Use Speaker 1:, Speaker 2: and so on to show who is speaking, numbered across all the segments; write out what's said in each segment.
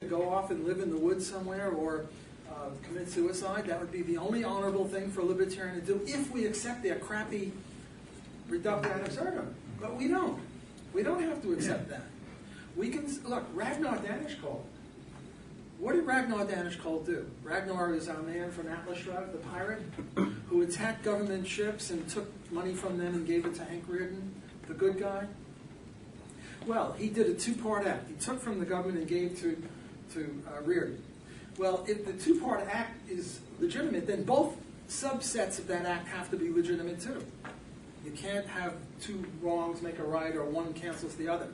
Speaker 1: go off and live in the woods somewhere or commit suicide. That would be the only honorable thing for a libertarian to do if we accept their crappy reducta ad absurdum. But we don't. We don't have to accept that. We can, look, Ragnar Danishkold. What did Ragnar Danishkold do? Ragnar is our man from Atlas Shrugged, the pirate, who attacked government ships and took money from them and gave it to Hank Rearden, the good guy. Well, he did a two-part act. He took from the government and gave to Rearden. Well, if the two-part act is legitimate, then both subsets of that act have to be legitimate too. You can't have two wrongs make a right or one cancels the other.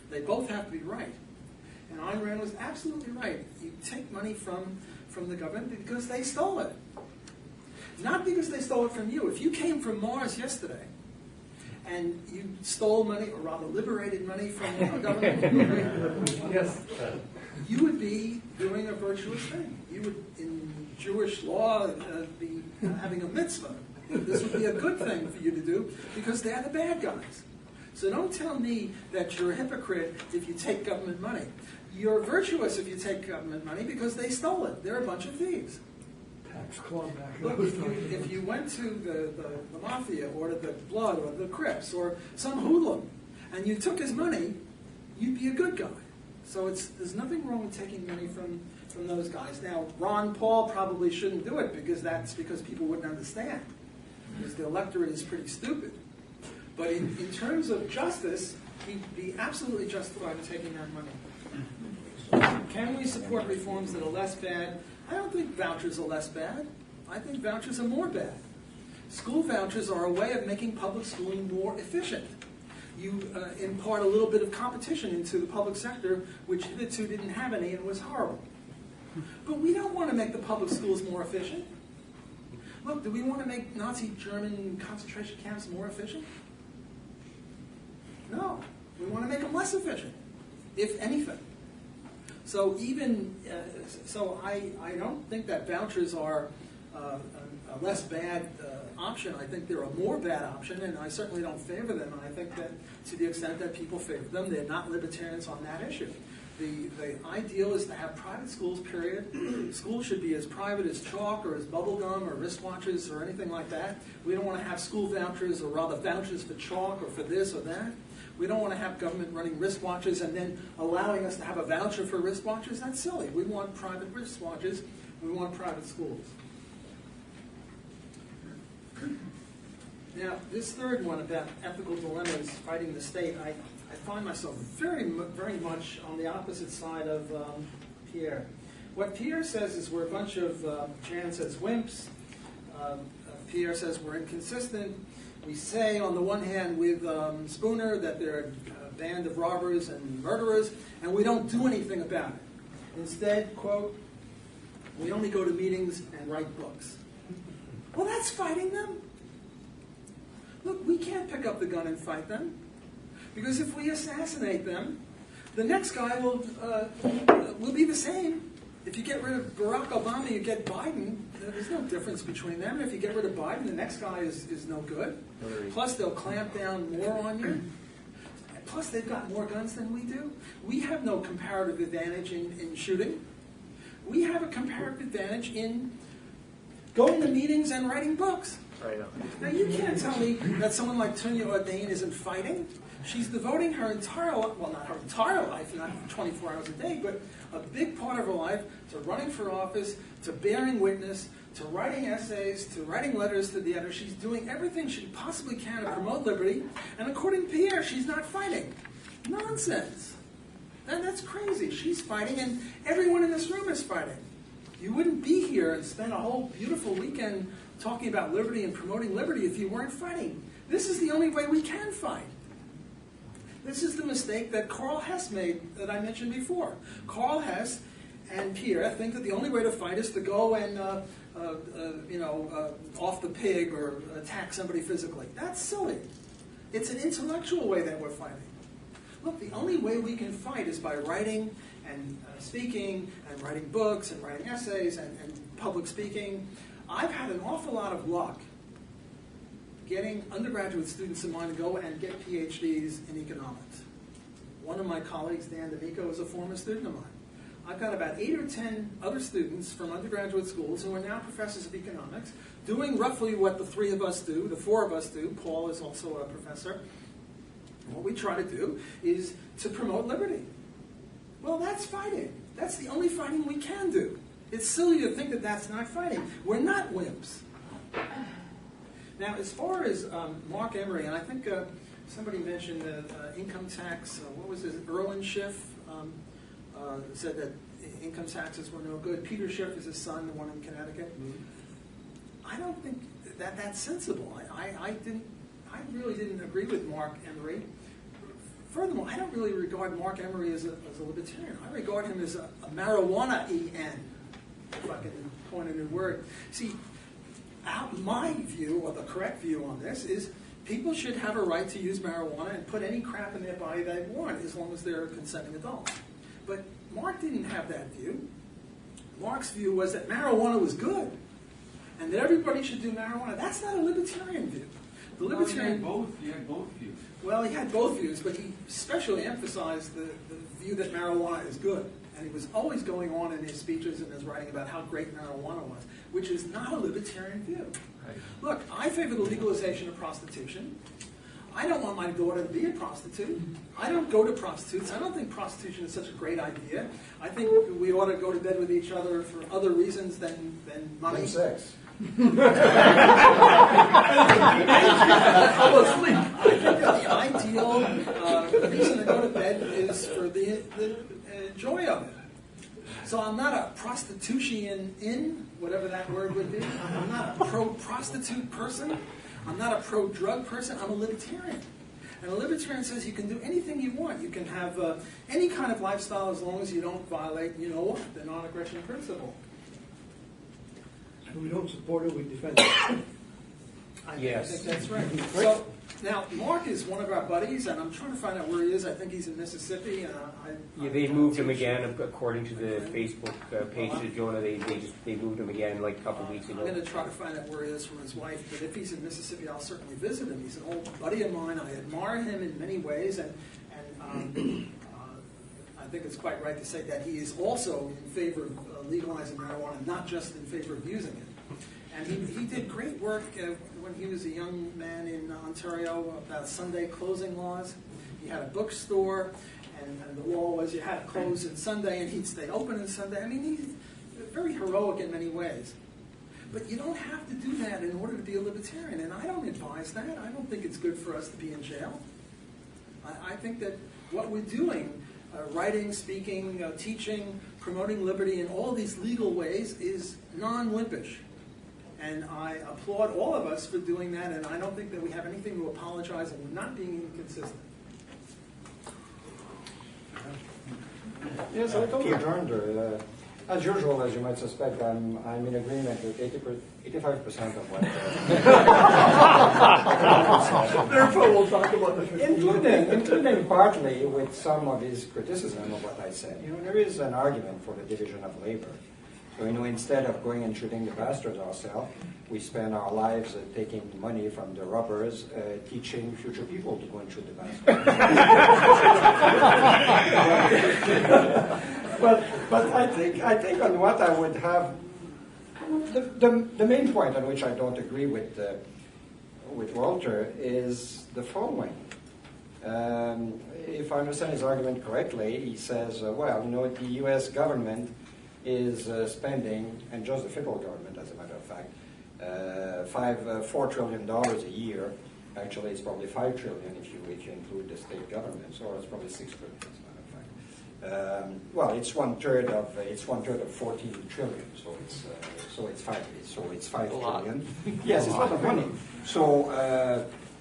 Speaker 1: They both have to be right. And Ayn Rand was absolutely right. You take money from the government because they stole it. Not because they stole it from you. If you came from Mars yesterday and you stole money, or rather liberated money from the government, yes, you would be doing a virtuous thing. You would, in Jewish law, be having a mitzvah. This would be a good thing for you to do because they're the bad guys. So don't tell me that you're a hypocrite if you take government money. You're virtuous if you take government money because they stole it. They're a bunch of thieves.
Speaker 2: Tax clawback.
Speaker 1: Look, if you went to the mafia or to the Blood or the Crips or some hoodlum and you took his money, you'd be a good guy. So there's nothing wrong with taking money from those guys. Now, Ron Paul probably shouldn't do it because people wouldn't understand. Because the electorate is pretty stupid. But in terms of justice, he'd be absolutely justified in taking that money. Can we support reforms that are less bad? I don't think vouchers are less bad. I think vouchers are more bad. School vouchers are a way of making public schooling more efficient. You impart a little bit of competition into the public sector, which hitherto didn't have any and was horrible. But we don't want to make the public schools more efficient. Look, do we want to make Nazi German concentration camps more efficient? No. We want to make them less efficient, if anything. So I don't think that vouchers are a less bad option. I think they're a more bad option, and I certainly don't favor them. And I think that to the extent that people favor them, they're not libertarians on that issue. The ideal is to have private schools, period. Schools should be as private as chalk or as bubble gum or wristwatches or anything like that. We don't want to have school vouchers, or rather vouchers for chalk or for this or that. We don't want to have government running wristwatches and then allowing us to have a voucher for wristwatches. That's silly. We want private wristwatches. We want private schools. Now, this third one about ethical dilemmas fighting the state, I find myself very much on the opposite side of Pierre. What Pierre says is we're a bunch of, Jan says, wimps. Pierre says we're inconsistent. We say, on the one hand, with Spooner, that they're a band of robbers and murderers, and we don't do anything about it. Instead, quote, we only go to meetings and write books. Well, that's fighting them. Look, we can't pick up the gun and fight them, because if we assassinate them, the next guy will be the same. If you get rid of Barack Obama, you get Biden. There's no difference between them. If you get rid of Biden, the next guy is no good. Plus, they'll clamp down more on you. Plus, they've got more guns than we do. We have no comparative advantage in shooting. We have a comparative advantage in going to meetings and writing books. Now, you can't tell me that someone like Tunya Ordain isn't fighting. She's devoting her entire life, well, not her entire life, not 24 hours a day, but a big part of her life to running for office, to bearing witness, to writing essays, to writing letters to the editor. She's doing everything she possibly can to promote liberty, and according to Pierre, she's not fighting. Nonsense. That's crazy. She's fighting, and everyone in this room is fighting. You wouldn't be here and spend a whole beautiful weekend talking about liberty and promoting liberty if you weren't fighting. This is the only way we can fight. This is the mistake that Carl Hess made that I mentioned before. Carl Hess and Pierre think that the only way to fight is to go and, off the pig or attack somebody physically. That's silly. It's an intellectual way that we're fighting. Look, the only way we can fight is by writing and speaking and writing books and writing essays and public speaking. I've had an awful lot of luck getting undergraduate students of mine to go and get PhDs in economics. One of my colleagues, Dan D'Amico, is a former student of mine. I've got about 8 or 10 other students from undergraduate schools who are now professors of economics, doing roughly what the 3 of us do, the 4 of us do. Paul is also a professor. What we try to do is to promote liberty. Well, that's fighting. That's the only fighting we can do. It's silly to think that that's not fighting. We're not wimps. Now, as far as Mark Emery, and I think somebody mentioned income tax, what was his, Erwin Schiff said that income taxes were no good. Peter Schiff is his son, the one in Connecticut. I don't think that that's sensible. I really didn't agree with Mark Emery. Furthermore, I don't really regard Mark Emery as a libertarian. I regard him as a marijuana-en, if I can coin a new word. See, my view, or the correct view on this, is people should have a right to use marijuana and put any crap in their body they want, as long as they're consenting adults. But Mark didn't have that view. Mark's view was that marijuana was good, and that everybody should do marijuana. That's not a libertarian view. The libertarian...
Speaker 3: He had both views.
Speaker 1: Well, he had both views, but he especially emphasized the view that marijuana is good. And he was always going on in his speeches and his writing about how great marijuana was, which is not a libertarian view.
Speaker 3: Right.
Speaker 1: Look, I favor the legalization of prostitution. I don't want my daughter to be a prostitute. I don't go to prostitutes. I don't think prostitution is such a great idea. I think we ought to go to bed with each other for other reasons than money.
Speaker 4: And sex.
Speaker 1: I think that the ideal reason to go to bed is for the joy of it. So I'm not a prostitution whatever that word would be. I'm not a pro-prostitute person. I'm not a pro-drug person. I'm a libertarian. And a libertarian says you can do anything you want. You can have any kind of lifestyle as long as you don't violate, the non-aggression principle.
Speaker 2: We don't support it, we defend it.
Speaker 1: I
Speaker 5: Yes.
Speaker 1: think that's right. So now Mark is one of our buddies, and I'm trying to find out where he is. I think he's in Mississippi. And
Speaker 5: Yeah, they moved him again, according to the Facebook page to Jonah. They moved him again like a couple of weeks
Speaker 1: I'm
Speaker 5: ago.
Speaker 1: going to try to find out where he is from his wife. But if he's in Mississippi, I'll certainly visit him. He's an old buddy of mine. I admire him in many ways, and I think it's quite right to say that he is also in favor of legalizing marijuana, not just in favor of using it. And he did great work when he was a young man in Ontario about Sunday closing laws. He had a bookstore, and the law was you had to close on Sunday, and he'd stay open on Sunday. I mean, he's very heroic in many ways. But you don't have to do that in order to be a libertarian, and I don't advise that. I don't think it's good for us to be in jail. I think that what we're doing, writing, speaking, teaching, promoting liberty in all these legal ways is non-wimpish. And I applaud all of us for doing that, and I don't think that we have anything to apologize, and we're not being inconsistent.
Speaker 4: Yes, I totally joined her. As usual, as you might suspect, I'm in agreement with 85% of what.
Speaker 2: Therefore, we'll talk about the 50.
Speaker 4: Including partly with some of his criticism of what I said. There is an argument for the division of labor. So, instead of going and shooting the bastards ourselves, we spend our lives taking money from the robbers, teaching future people to go and shoot the bastards. but I think on what I would have, the main point on which I don't agree with Walter is the following. If I understand his argument correctly, he says, the U.S. government is spending, and just the federal government, as a matter of fact, $4 trillion a year. Actually, it's probably $5 trillion if you include the state governments, or it's probably $6 trillion, as a matter of fact. It's one third of 14 trillion, so it's 5 trillion. Yes, it's a lot of money. So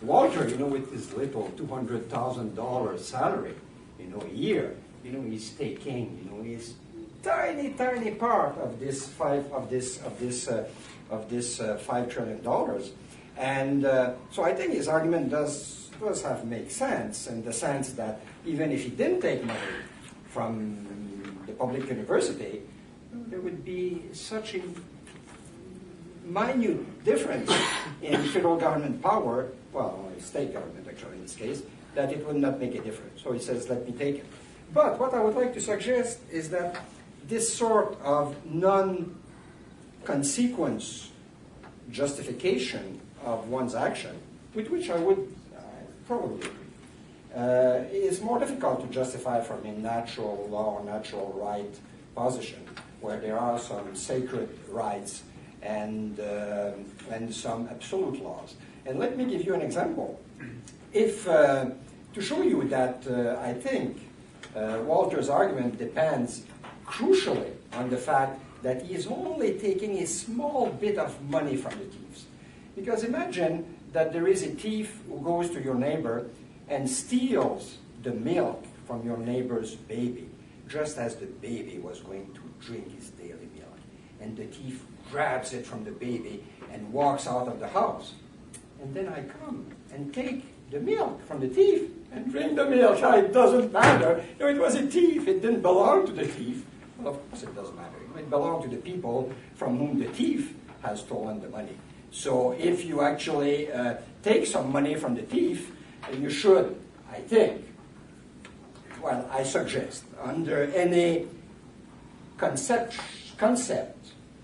Speaker 4: Walter, with his little $200,000 salary, a year, he's taking, his tiny part of this $5 trillion, and so I think his argument does make sense in the sense that even if he didn't take money from the public university, there would be such a minute difference in federal government power, only state government actually in this case, that it would not make a difference. So he says, let me take it. But what I would like to suggest is that this sort of non-consequence justification of one's action, with which I would probably agree, is more difficult to justify from a natural law or natural right position, where there are some sacred rights and some absolute laws. And let me give you an example. If, to show you that I think Walter's argument depends crucially on the fact that he is only taking a small bit of money from the thieves. Because imagine that there is a thief who goes to your neighbor and steals the milk from your neighbor's baby, just as the baby was going to drink his daily milk. And the thief grabs it from the baby and walks out of the house. And then I come and take the milk from the thief and drink the milk. It doesn't matter. No, it was a thief. It didn't belong to the thief. Well, of course it doesn't matter. It belonged to the people from whom the thief has stolen the money. So if you actually take some money from the thief, you should, I think, well, I suggest, under any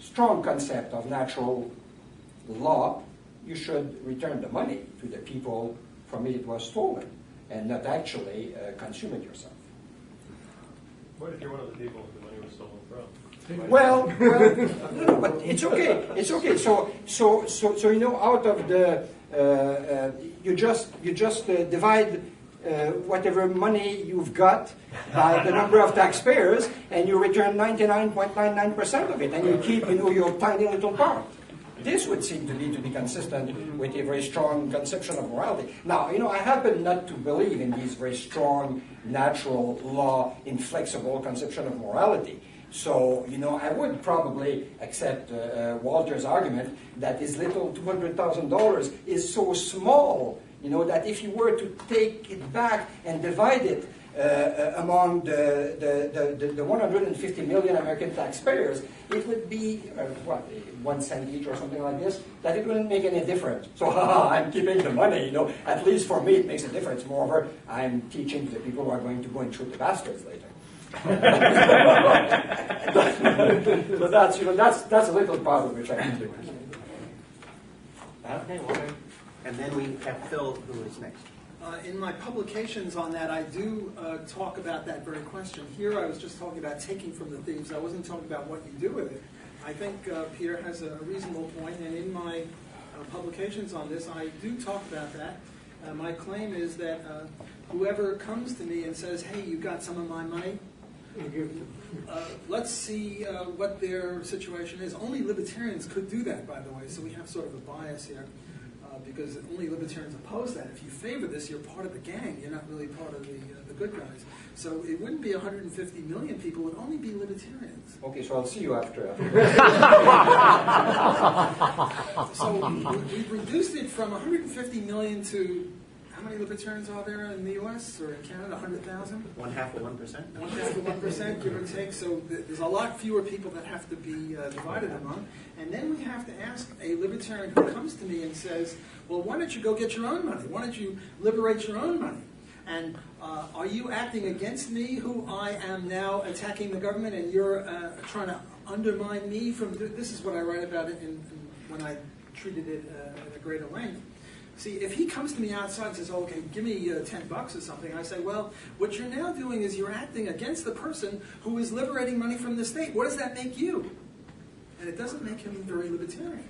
Speaker 4: strong concept of natural law, you should return the money to the people from whom it was stolen, and not actually consume it yourself.
Speaker 2: What if you're one of the people the money was stolen from?
Speaker 4: Well, no, but it's okay. It's okay. So you know, out of the you just divide whatever money you've got by the number of taxpayers, and you return 99.99% of it, and you keep, you know, your tiny little part. This would seem to be consistent with a very strong conception of morality. Now, you know, I happen not to believe in these very strong natural law, inflexible conception of morality. So, you know, I would probably accept Walter's argument that his little $200,000 is so small, you know, that if you were to take it back and divide it among the 150 million American taxpayers, it would be, what, 1 cent each or something like this, that it wouldn't make any difference. So, I'm keeping the money, you know, at least for me it makes a difference. Moreover, I'm teaching to the people who are going to go and shoot the bastards later. So that's, you know, that's a little part of which I can do.
Speaker 3: Okay, well, and then we have Phil, who is next.
Speaker 1: In my publications on that, I do talk about that very question. Here I was just talking about taking from the thieves. I wasn't talking about what you do with it. I think Pierre has a reasonable point, and in my publications on this, I do talk about that. My claim is that whoever comes to me and says, hey, you got some of my money, let's see what their situation is. Only libertarians could do that, by the way, so we have sort of a bias here. Because only libertarians oppose that. If you favor this, you're part of the gang. You're not really part of the good guys. So it wouldn't be 150 million people. It would only be libertarians.
Speaker 4: Okay, so I'll see you after.
Speaker 1: So we've reduced it from 150 million to, how many libertarians are there in the U.S. or in Canada? 100,000?
Speaker 3: 1/2 of 1%.
Speaker 1: 1/2 of 1%, give or take. So there's a lot fewer people that have to be divided among. And then we have to ask a libertarian who comes to me and says, well, why don't you go get your own money? Why don't you liberate your own money? And are you acting against me, who I am now attacking the government, and you're trying to undermine me from... This is what I write about it when I treated it at a greater length. See, if he comes to me outside and says, okay, give me $10 or something, I say, well, what you're now doing is you're acting against the person who is liberating money from the state. What does that make you? And it doesn't make him very libertarian.